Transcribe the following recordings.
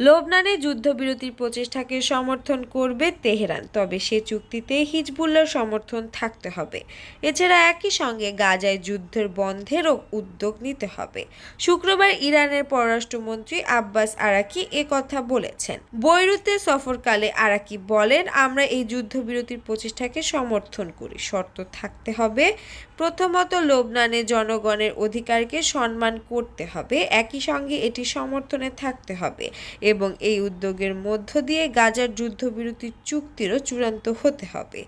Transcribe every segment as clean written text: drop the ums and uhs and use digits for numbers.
লেবাননে যুদ্ধবিরতির প্রচেষ্টাকে সমর্থন করবে তেহরান, তবে সে চুক্তিতে হিজবুল্লাহর সমর্থন থাকতে হবে। এছাড়া একই সঙ্গে গাজায় যুদ্ধের বন্ধেরও উদ্যোগ নিতে হবে। শুক্রবার ইরানের পররাষ্ট্রমন্ত্রী আব্বাস আরাকি কথা বলেছেন। বৈরুতে সফরকালে আরাকি বলেন, আমরা এই যুদ্ধবিরতির প্রচেষ্টাকে সমর্থন করি, শর্ত থাকতে হবে। প্রথমত, লেবাননের জনগণের অধিকারকে সম্মান করতে হবে, একই সঙ্গে এটি সমর্থনে থাকতে হবে এবং এই উদ্যোগের মধ্য দিয়ে গাজার যুদ্ধবিরতির চুক্তিরও চূড়ান্ত হতে হবে।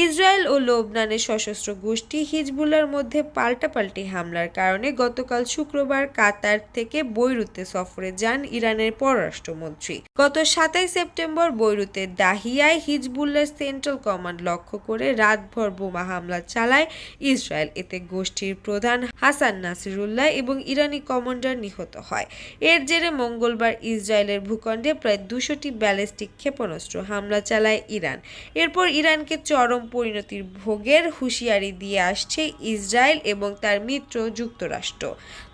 ইসরায়েল ও লেবাননের সশস্ত্র গোষ্ঠী হিজবুল্লাহর মধ্যে পাল্টাপাল্টি হামলার কারণে গতকাল শুক্রবার কাতার থেকে বৈরুতে সফরে যান ইরানের পররাষ্ট্রমন্ত্রী। গত 27 সেপ্টেম্বর বৈরুতের দাহিয়ায় হিজবুল্লাহর সেন্ট্রাল কমান্ড লক্ষ্য করে রাতভর বোমা হামলা চালায় ইসরায়েল। এতে গোষ্ঠীর প্রধান হাসান নাসিরুল্লাহ এবং ইরানি কমান্ডার নিহত হয়। এর জেরে মঙ্গলবার ইসরায়েলের ভূখণ্ডে প্রায় 200টি ব্যালিস্টিক ক্ষেপণাস্ত্র হামলা চালায় ইরান। এরপর ইরানকে চরম পরিণতির ভোগের হুঁশিয়ারি দিয়ে আসছে ইসরায়েল এবং তার মিত্র যুক্তরাষ্ট্র।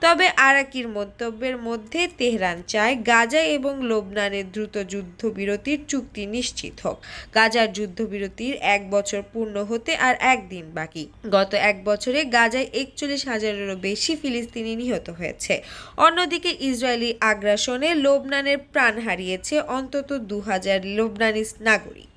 তবে আরাকির মন্তব্যের মধ্যে তেহরান চায় গাজা এবং লেবাননের দ্রুত যুদ্ধবিরতির চুক্তি নিশ্চিত হোক। গাজার যুদ্ধবিরতির 1 বছর পূর্ণ হতে আর একদিন বাকি। গত 1 বছরে গাজায় 41,000-এরও বেশি ফিলিস্তিনি নিহত হয়েছে। অন্যদিকে ইসরায়েলি আগ্রাসনে লেবাননের প্রাণ হারিয়েছে অন্তত 2,000 লেবাননি নাগরিক।